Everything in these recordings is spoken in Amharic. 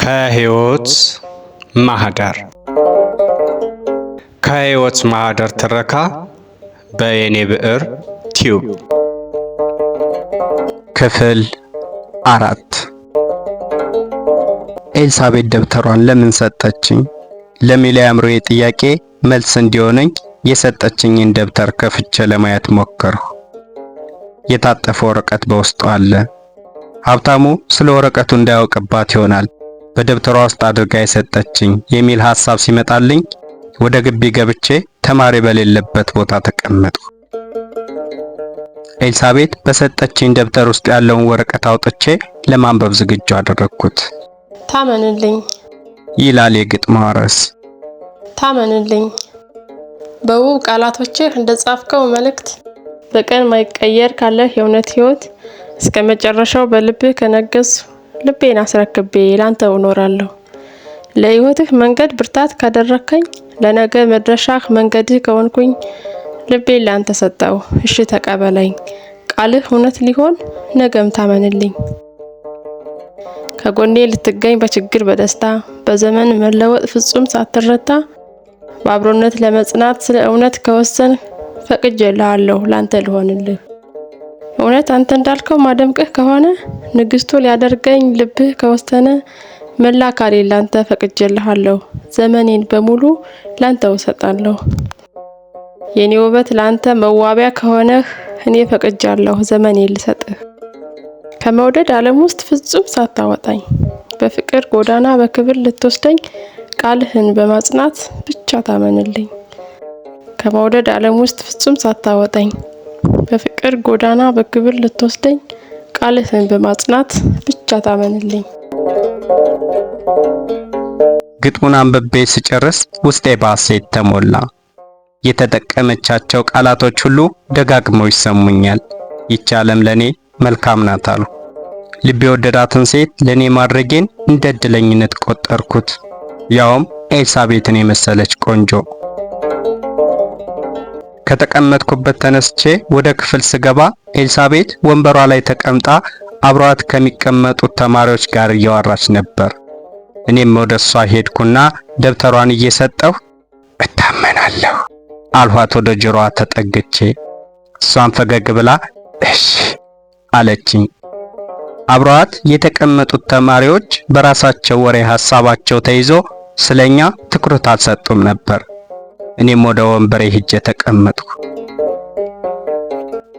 ከህይወት ማህደር ከህይወት ማህደር ትረካ በየኔ ብዕር ቲዩብ ክፍል 4 ኤልሳቤት ደብተሯን ለምን ሰጠችኝ ለሚለው የአእምሮዬ ጥያቄ መልስ እንዲሆነኝ የሰጠችኝን ደብተር ከፍቼ ለማየት ሞከርኩ። የታጠፈ ወረቀት በውስጡ አለ። ሀብታሙ ስለ ወረቀቱ እንዳያውቅባት ይሆናል በደብተሯ ውስጥ አድርጋ የሰጠችኝ የሚል ሐሳብ ሲመጣልኝ ወደ ግቢ ገብቼ ተማሪ በሌለበት ቦታ ተቀመጥኩ። ኤልሳቤት በሰጠችኝ ደብተር ውስጥ ያለውን ወረቀት አውጥቼ ለማንበብ ዝግጁ አደረግኩት። ታመንልኝ ይላል የግጥሟ ርዕስ። ታመንልኝ በውብ ቃላቶችህ እንደጻፍከው መልእክት በቀን ማይቀየር ካለህ የእውነት ህይወት እስከ መጨረሻው በልብህ ከነገስ ልቤን አስረክቤ ላንተው እኖራለሁ። ለህይወትህ መንገድ ብርታት ካደረከኝ ለነገ መድረሻህ መንገድህ ከሆንኩኝ ልቤን ላንተ ሰጠው እሺ ተቀበለኝ። ቃልህ እውነት ሊሆን ነገም ታመንልኝ። ከጎኔ ልትገኝ በችግር በደስታ በዘመን መለወጥ ፍጹም ሳትረታ በአብሮነት ለመጽናት ስለ እውነት ከወሰን ፈቅጄልሃለሁ ላንተ ልሆንልህ። እውነት አንተ እንዳልከው ማደምቅህ ከሆነ ንግስቱ ሊያደርገኝ ልብህ ከወሰነ መላ አካሌ ላንተ ፈቅጄልሃለሁ ዘመኔን በሙሉ ላንተ እሰጣለሁ። የኔ ውበት ላንተ መዋቢያ ከሆነህ እኔ ፈቅጃለሁ ዘመኔን ልሰጥህ። ከመውደድ ዓለም ውስጥ ፍጹም ሳታወጣኝ በፍቅር ጎዳና በክብር ልትወስደኝ ቃልህን በማጽናት ብቻ ታመንልኝ። ከመውደድ ዓለም ውስጥ ፍጹም ሳታወጣኝ በፍቅር ጎዳና በክብር ልትወስደኝ ቃልህን በማጽናት ብቻ ታመንልኝ። ግጥሙን አንብቤ ስጨርስ ውስጤ በሐሴት ተሞላ። የተጠቀመቻቸው ቃላቶች ሁሉ ደጋግመው ይሰሙኛል። ይህች ዓለም ለኔ መልካም ናት አሉ። ልቤ የወደዳትን ሴት ለኔ ማድረጌን እንደ እድለኝነት ቆጠርኩት። ያውም ኤልሳቤትን የመሰለች ቆንጆ። ከተቀመጥኩበት ተነስቼ ወደ ክፍል ስገባ ኤልሳቤት ወንበሯ ላይ ተቀምጣ አብሯት ከሚቀመጡት ተማሪዎች ጋር እያወራች ነበር። እኔም ወደ እሷ ሄድኩና ደብተሯን እየሰጠሁ እታመናለሁ አልኋት ወደ ጆሮዋ ተጠግቼ። እሷን ፈገግ ብላ እሺ አለችኝ። አብሯት የተቀመጡት ተማሪዎች በራሳቸው ወሬ ሐሳባቸው ተይዞ ስለኛ ትኩረት አልሰጡም ነበር። እኔም ወደ ወንበሬ ሄጄ ተቀመጥኩ።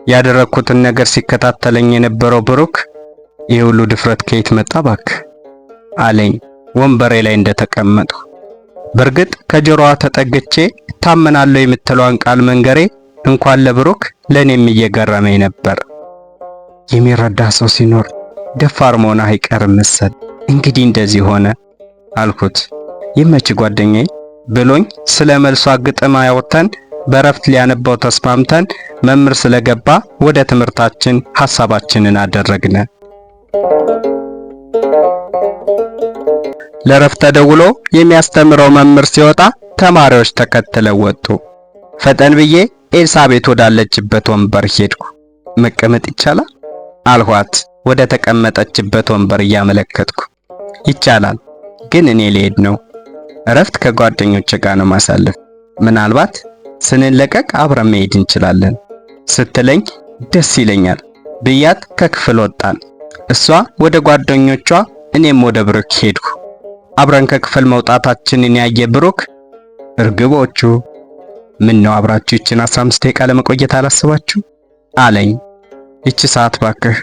ያደረኩትን ነገር ሲከታተለኝ የነበረው ብሩክ ይህ ሁሉ ድፍረት ከየት መጣ ባክህ አለኝ ወንበሬ ላይ እንደተቀመጥኩ። በርግጥ ከጆሮዋ ተጠግቼ ታመናለሁ የምትለዋን ቃል መንገሬ እንኳን ለብሩክ ለኔም እየገረመኝ ነበር። የሚረዳ ሰው ሲኖር ደፋር መሆን አይቀርም መሰል። እንግዲህ እንደዚህ ሆነ አልኩት። ይመች ጓደኛዬ ብሎኝ ስለ መልሷ ግጥም አያወጣን በረፍት ሊያነባው ተስማምተን መምህር ስለገባ ወደ ትምህርታችን ሐሳባችንን አደረግነ። ለረፍት ተደውሎ የሚያስተምረው መምህር ሲወጣ ተማሪዎች ተከትለው ወጡ። ፈጠን ብዬ ኤልሳቤት ወዳለችበት ወንበር ሄድኩ። መቀመጥ ይቻላል አልኋት ወደ ተቀመጠችበት ወንበር እያመለከትኩ። ይቻላል ግን እኔ ልሄድ ነው። እረፍት ከጓደኞቼ ጋር ነው ማሳለፍ። ምናልባት ስንለቀቅ አብረን መሄድ እንችላለን ስትለኝ ደስ ይለኛል ብያት ከክፍል ወጣን። እሷ ወደ ጓደኞቿ እኔም ወደ ብሩክ ሄድኩ። አብረን ከክፍል መውጣታችንን ያየ ብሩክ እርግቦቹ ምን ነው አብራችሁ ይችን 15 ደቂቃ ለመቆየት አላስባችሁ አለኝ። ይቺ ሰዓት ባክህ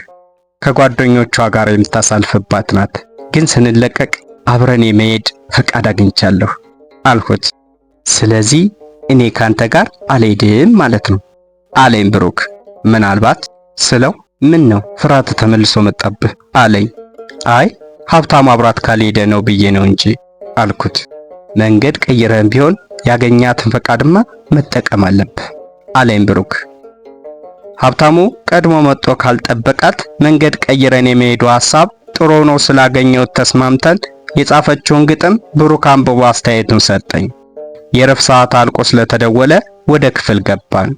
ከጓደኞቿ ጋር የምታሳልፍባት ናት፣ ግን ስንለቀቅ አብረን የመሄድ ፈቃድ አግኝቻለሁ አልኩት። ስለዚህ እኔ ካንተ ጋር አልሄድም ማለት ነው አለኝ ብሩክ። ምናልባት ስለው ምን ነው ፍርሃት ተመልሶ መጣብህ አለኝ። አይ ሀብታሙ አብራት ካልሄደ ነው ብዬ ነው እንጂ አልኩት። መንገድ ቀይረን ቢሆን ያገኛትን ፈቃድማ መጠቀም አለብህ አለኝ ብሩክ። ሀብታሙ ቀድሞ መጥቶ ካልጠበቃት መንገድ ቀይረን የመሄዱ ሐሳብ ጥሩ ነው ስላገኘው ተስማምተን የጻፈችውን ግጥም ብሩክ አንብቦ አስተያየቱን ሰጠኝ። የረፍት ሰዓት አልቆ ስለተደወለ ወደ ክፍል ገባን።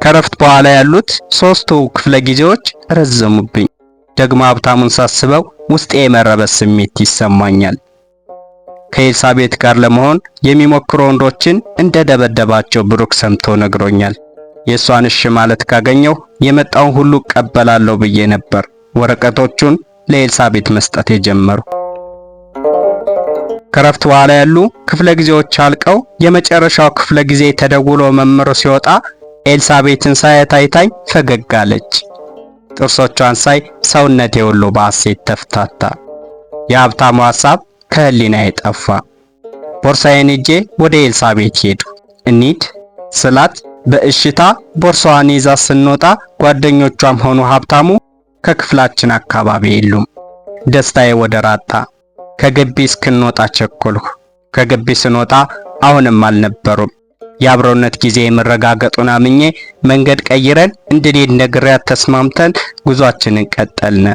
ከረፍት በኋላ ያሉት ሶስቱ ክፍለ ጊዜዎች ረዘሙብኝ። ደግሞ ሀብታሙን ሳስበው ውስጤ የመረበሽ ስሜት ይሰማኛል። ከኤልሳቤጥ ጋር ለመሆን የሚሞክሩ ወንዶችን እንደደበደባቸው ብሩክ ሰምቶ ነግሮኛል። የእሷን እሺ ማለት ካገኘው የመጣውን ሁሉ እቀበላለሁ ብዬ ነበር ወረቀቶቹን ለኤልሳቤጥ መስጠት የጀመሩ። ከረፍት በኋላ ያሉ ክፍለ ጊዜዎች አልቀው የመጨረሻው ክፍለ ጊዜ ተደውሎ መምህሩ ሲወጣ ኤልሳቤጥን ሳያት አይታኝ ፈገግ አለች። ጥርሶቿን ሳይ ሰውነቴ ሁሉ በሐሴት ተፍታታ። የሀብታሙ ሐሳብ ከህሊናዬ ጠፋ። ቦርሳዬን ይዤ ወደ ኤልሳቤጥ ሄዱ። እንሂድ ስላት በእሽታ ቦርሳዋን ይዛ ስንወጣ ጓደኞቿም ሆኑ ሀብታሙ ከክፍላችን አካባቢ የሉም። ደስታዬ ወደር አጣ። ከግቢ እስክንወጣ ቸኮልኩ። ከግቢ ስንወጣ አሁንም አልነበሩም። የአብሮነት ጊዜ መረጋገጡን አምኜ መንገድ ቀይረን እንድንሄድ ነግሬያት ተስማምተን ጉዟችንን ቀጠልን።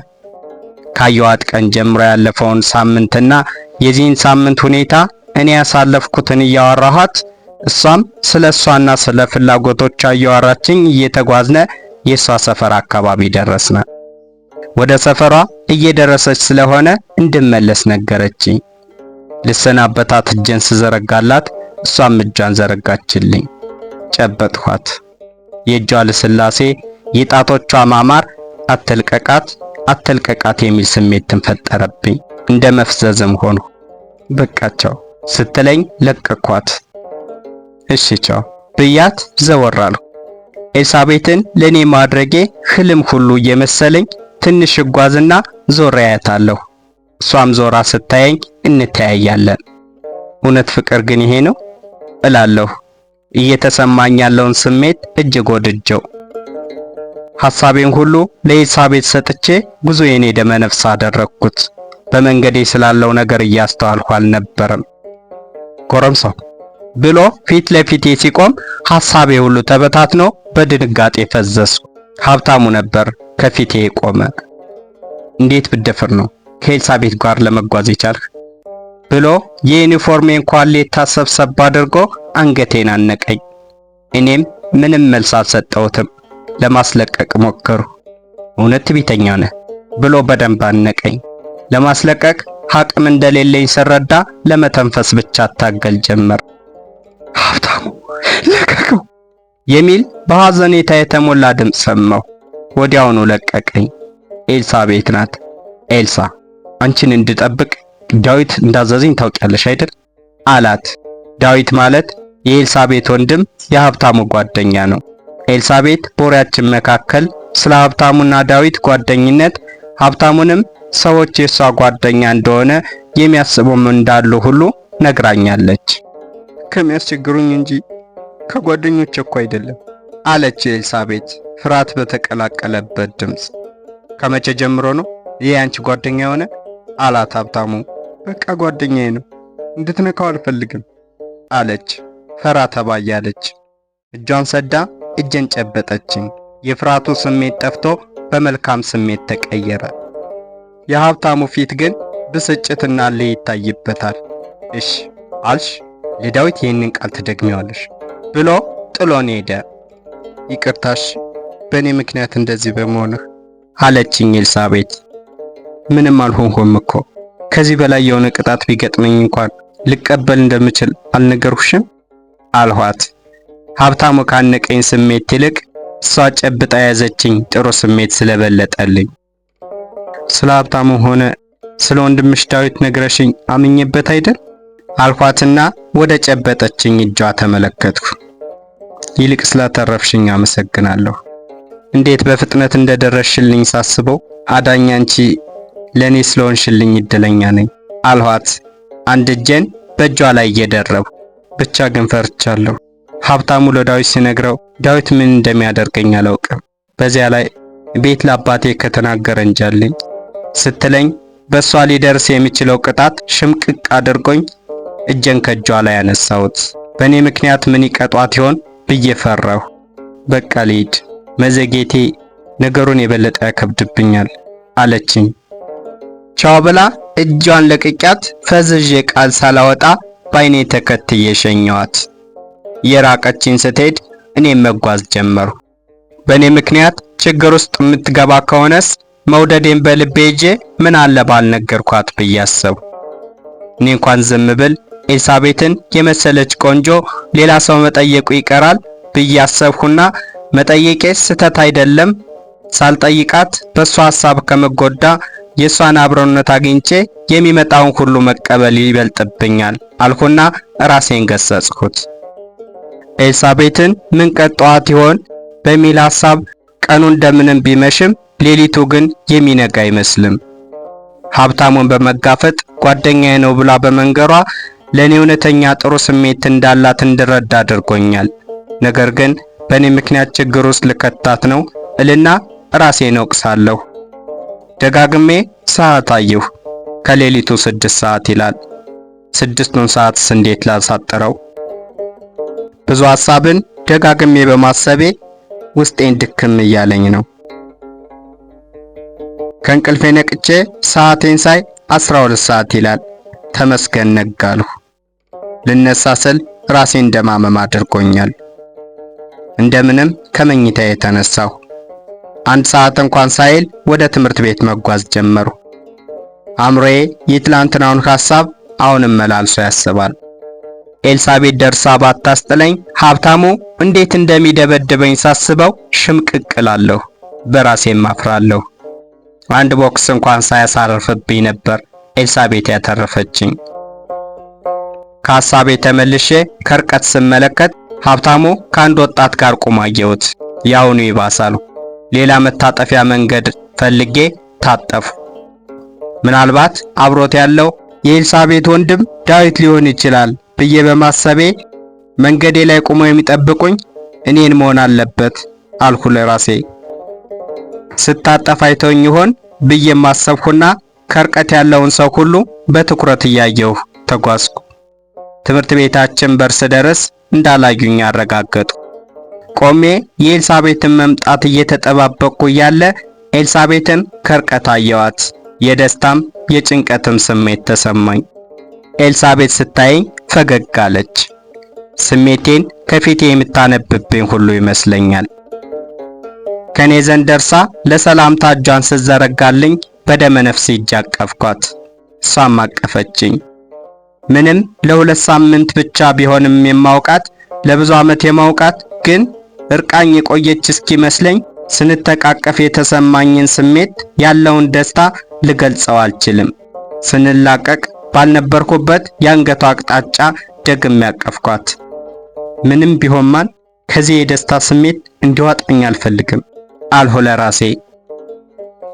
ካየኋት ቀን ጀምሮ ያለፈውን ሳምንትና የዚህን ሳምንት ሁኔታ እኔ ያሳለፍኩትን እያወራኋት እሷም ስለ እሷና ስለ ፍላጎቶቿ እያወራችኝ እየተጓዝነ የእሷ ሰፈር አካባቢ ደረስነ። ወደ ሰፈሯ እየደረሰች ስለሆነ እንድመለስ ነገረችኝ። ልሰናበታት እጄን ስዘረጋላት እሷም እጇን ዘረጋችልኝ። ጨበጥኋት። የእጇ ልስላሴ፣ የጣቶቿ ማማር አትልቀቃት አትልቀቃት የሚል ስሜትን ፈጠረብኝ። እንደ መፍዘዝም ሆኖ በቃቸው ስትለኝ ለቀኳት። እሺ ቻው ብያት ዘወር አልኩ። ኤልሳቤጥን ለኔ ማድረጌ ህልም ሁሉ እየመሰለኝ ትንሽ እጓዝና ዞር አያታለሁ። እሷም ዞራ ስታየኝ እንተያያለን። እውነት ፍቅር ግን ይሄ ነው እላለሁ። እየተሰማኝ ያለውን ስሜት እጅግ ወድጀው ሐሳቤን ሁሉ ለኤልሳቤጥ ሰጥቼ ጉዞዬን ደመ ነፍስ አደረግኩት። በመንገዴ ስላለው ነገር እያስተዋልኩ አልነበረም። ጎረምሳው ብሎ ፊት ለፊቴ ሲቆም ሐሳቤ ሁሉ ተበታትኖ በድንጋጤ ፈዘዝኩ። ሀብታሙ ነበር ከፊቴ ቆመ። እንዴት ብደፍር ነው ከኤልሳቤጥ ጋር ለመጓዝ የቻልክ? ብሎ የዩኒፎርሜን ኳሌታ ሰብሰብ አድርጎ አንገቴን አነቀኝ። እኔም ምንም መልስ አልሰጠሁትም። ለማስለቀቅ ሞከሩ። እውነት ቢተኛ ነህ ብሎ በደንብ አነቀኝ። ለማስለቀቅ አቅም እንደሌለኝ ስረዳ ለመተንፈስ ብቻ ታገል ጀመር። ሀብታሙ ለቀቀው የሚል በሐዘኔታ የተሞላ ድምፅ ሰማሁ። ወዲያውኑ ለቀቀኝ። ኤልሳቤጥ ናት። ኤልሳ አንቺን እንድጠብቅ ዳዊት እንዳዘዘኝ ታውቂያለሽ አይደል? አላት። ዳዊት ማለት የኤልሳቤጥ ወንድም የሀብታሙ ጓደኛ ነው። ኤልሳቤጥ በወሬያችን መካከል ስለ ሀብታሙና ዳዊት ጓደኝነት ሀብታሙንም ሰዎች የሷ ጓደኛ እንደሆነ የሚያስቡም እንዳሉ ሁሉ ነግራኛለች። ከሚያስቸግሩኝ እንጂ ከጓደኞች እኮ አይደለም አለች ኤልሳቤጥ ፍርሃት በተቀላቀለበት ድምፅ። ከመቼ ጀምሮ ነው ይሄ አንቺ ጓደኛ የሆነ? አላት ሀብታሙ። በቃ ጓደኛዬ ነው፣ እንድትነካው አልፈልግም አለች ፈራ ተባ እያለች። እጇን ሰዳ እጄን ጨበጠችኝ። የፍርሃቱ ስሜት ጠፍቶ በመልካም ስሜት ተቀየረ። የሀብታሙ ፊት ግን ብስጭትና እልህ ይታይበታል። እሺ አልሽ፣ ለዳዊት ይህንን ቃል ትደግሚዋለሽ ብሎ ጥሎን ሄደ። ይቅርታሽ በእኔ ምክንያት እንደዚህ በመሆንህ አለችኝ ኤልሳቤጥ። ምንም አልሆንኩም እኮ ከዚህ በላይ የሆነ ቅጣት ቢገጥመኝ እንኳን ልቀበል እንደምችል አልነገርኩሽም አልኋት። ሀብታሙ ካነቀኝ ስሜት ይልቅ እሷ ጨብጣ ያዘችኝ ጥሩ ስሜት ስለበለጠልኝ። ስለ ሀብታሙ ሆነ ስለ ወንድምሽ ዳዊት ነግረሽኝ አምኜበት አይደል አልኳትና ወደ ጨበጠችኝ እጇ ተመለከትኩ። ይልቅ ስላተረፍሽኝ አመሰግናለሁ። እንዴት በፍጥነት እንደደረስሽልኝ ሳስበው አዳኝ አንቺ ለኔ ስለሆንሽልኝ እድለኛ ነኝ አልኋት፣ አንድ እጄን በእጇ ላይ እየደረቡ። ብቻ ግን ፈርቻለሁ። ሀብታሙ ለዳዊት ሲነግረው ዳዊት ምን እንደሚያደርገኝ አላውቅም። በዚያ ላይ ቤት ለአባቴ ከተናገረ እንጃለኝ ስትለኝ በሷ ሊደርስ የሚችለው ቅጣት ሽምቅቅ አድርጎኝ እጄን ከእጇ ላይ ያነሳሁት። በእኔ ምክንያት ምን ይቀጧት ይሆን ብዬ ፈራሁ። በቃ ልሂድ፣ መዘጌቴ ነገሩን የበለጠ ያከብድብኛል አለችኝ። ቻው ብላ እጇን ለቅቂያት ፈዝዤ ቃል ሳላወጣ ባይኔ ተከትዬ ሸኘኋት። የራቀችኝ ስትሄድ እኔም መጓዝ ጀመሩ። በእኔ ምክንያት ችግር ውስጥ የምትገባ ከሆነስ መውደዴን በልቤ ይዤ ምን አለ ባልነገርኳት ብዬ አሰብኩ። እኔ እንኳን ዝም ብል ኤልሳቤጥን የመሰለች ቆንጆ ሌላ ሰው መጠየቁ ይቀራል ብዬ አሰብኩና መጠየቄ ስህተት አይደለም፣ ሳልጠይቃት በሷ ሐሳብ ከመጎዳ የሷን አብሮነት አግኝቼ የሚመጣውን ሁሉ መቀበል ይበልጥብኛል አልኩና ራሴን ገሰጽኩት። ኤልሳቤጥን ምን ቀጠዋት ይሆን በሚል ሐሳብ ቀኑ እንደምንም ቢመሽም ሌሊቱ ግን የሚነጋ አይመስልም። ሀብታሙን በመጋፈጥ ጓደኛዬ ነው ብላ በመንገሯ ለኔ እውነተኛ ጥሩ ስሜት እንዳላት እንድረዳ አድርጎኛል። ነገር ግን በኔ ምክንያት ችግር ውስጥ ልከታት ነው እልና ራሴን እወቅሳለሁ። ደጋግሜ ሰዓት አየሁ። ከሌሊቱ 6 ሰዓት ይላል። 6ቱን ሰዓትስ እንዴት ላሳጥረው? ብዙ ሐሳብን ደጋግሜ በማሰቤ ውስጤን ድክም እያለኝ ነው። ከእንቅልፌ ነቅቼ ሰዓቴን ሳይ 12 ሰዓት ይላል። ተመስገን ነጋለሁ። ልነሳ ስል ራሴን እንደማመም አድርጎኛል። እንደምንም ከመኝታዬ የተነሳሁ። 1 ሰዓት እንኳን ሳይል ወደ ትምህርት ቤት መጓዝ ጀመሩ። አእምሮዬ የትላንትናውን ሐሳብ አሁንም መላልሶ ያስባል። ኤልሳቤጥ ደርሳ ባታስጥለኝ ሀብታሙ እንዴት እንደሚደበድበኝ ሳስበው ሽምቅቅላለሁ፣ በራሴም አፍራለሁ። አንድ ቦክስ እንኳን ሳያሳርፍብኝ ነበር ኤልሳቤጥ ያተረፈችኝ። ከሐሳቤ ተመልሼ ከርቀት ስመለከት ሀብታሙ ከአንድ ወጣት ጋር ቆሞ አየሁት። ያውኑ ይባሳል። ሌላ መታጠፊያ መንገድ ፈልጌ ታጠፉ። ምናልባት አብሮት ያለው የኤልሳቤጥ ወንድም ዳዊት ሊሆን ይችላል ብዬ በማሰቤ መንገዴ ላይ ቆመው የሚጠብቁኝ እኔን መሆን አለበት አልኩ ለራሴ። ስታጠፍ አይተውኝ ይሆን ብዬ ማሰብኩና ከርቀት ያለውን ሰው ሁሉ በትኩረት እያየሁ ተጓዝኩ። ትምህርት ቤታችን በር ስደርስ እንዳላዩኝ አረጋገጡ። ቆሜ የኤልሳቤጥን መምጣት እየተጠባበቅኩ እያለ ኤልሳቤጥን ከርቀት አየኋት። የደስታም የጭንቀትም ስሜት ተሰማኝ። ኤልሳቤጥ ስታየኝ ፈገግ አለች። ስሜቴን ከፊቴ የምታነብብኝ ሁሉ ይመስለኛል። ከኔ ዘንድ ደርሳ ለሰላምታ እጇን ስትዘረጋልኝ በደመ ነፍሴ እጃቀፍኳት። እሷም አቀፈችኝ። ምንም ለ2 ሳምንት ብቻ ቢሆንም የማውቃት ለብዙ ዓመት የማውቃት ግን እርቃኝ የቆየች እስኪመስለኝ ስንተቃቀፍ የተሰማኝን ስሜት ያለውን ደስታ ልገልጸው አልችልም። ስንላቀቅ ባልነበርኩበት የአንገቷ አቅጣጫ ደግሜ ያቀፍኳት። ምንም ቢሆን ከዚህ የደስታ ስሜት እንዲዋጣኝ አልፈልግም አልሁ ለራሴ።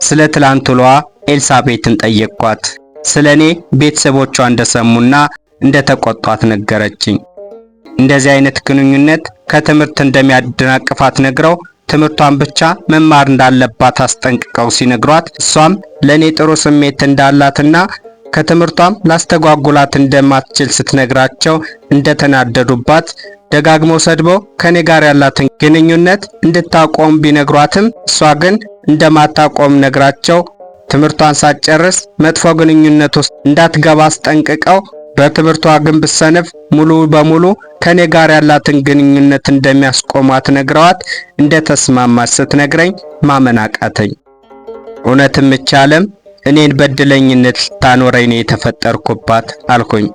ስለ ትላንት ውሎዋ ኤልሳቤጥን ጠየቅኳት። ስለኔ ቤተሰቦቿ እንደሰሙና እንደተቆጧት ነገረችኝ። እንደዚህ አይነት ግንኙነት ከትምህርት እንደሚያደናቅፋት ነግረው ትምህርቷን ብቻ መማር እንዳለባት አስጠንቅቀው ሲነግሯት እሷም ለኔ ጥሩ ስሜት እንዳላትና ከትምህርቷም ላስተጓጉላት እንደማትችል ስትነግራቸው እንደተናደዱባት ደጋግመው ሰድበው ከኔ ጋር ያላትን ግንኙነት እንድታቆም ቢነግሯትም እሷ ግን እንደማታቆም ነግራቸው ትምህርቷን ሳትጨርስ መጥፎ ግንኙነት ውስጥ እንዳትገባ አስጠንቅቀው በትምህርቷ ግን ብትሰነፍ ሙሉ በሙሉ ከኔ ጋር ያላትን ግንኙነት እንደሚያስቆሟት ነግረዋት እንደተስማማች ስትነግረኝ ማመን አቃተኝ። እውነትም እቺ ዓለም እኔን በድለኝነት ልታኖረኝ ነው የተፈጠርኩባት አልኩኝ።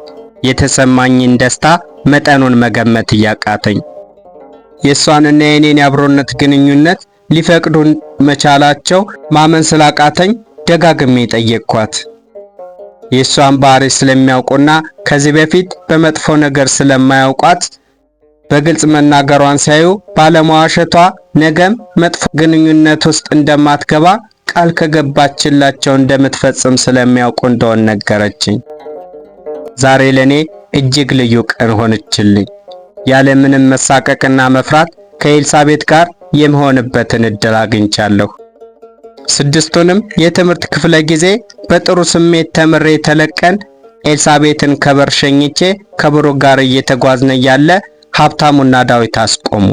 የተሰማኝን ደስታ መጠኑን መገመት እያቃተኝ የሷንና የኔን የአብሮነት ግንኙነት ሊፈቅዱ መቻላቸው ማመን ስላቃተኝ ደጋግሜ ጠየቅኳት። የሷን ባህሪ ስለሚያውቁና ከዚህ በፊት በመጥፎ ነገር ስለማያውቋት በግልጽ መናገሯን ሲያዩ ባለመዋሸቷ ነገም መጥፎ ግንኙነት ውስጥ እንደማትገባ ቃል ከገባችላቸው እንደምትፈጽም ስለሚያውቁ እንደሆነ ነገረችኝ። ዛሬ ለኔ እጅግ ልዩ ቀን ሆነችልኝ። ያለ ምንም መሳቀቅና መፍራት ከኤልሳቤጥ ጋር የምሆንበትን እድል አግኝቻለሁ። 6ቱንም የትምህርት ክፍለ ጊዜ በጥሩ ስሜት ተምሬ ተለቀን ኤልሳቤጥን ከበር ሸኝቼ ከብሩክ ጋር እየተጓዝነ ያለ ሀብታሙና ዳዊት አስቆሙ።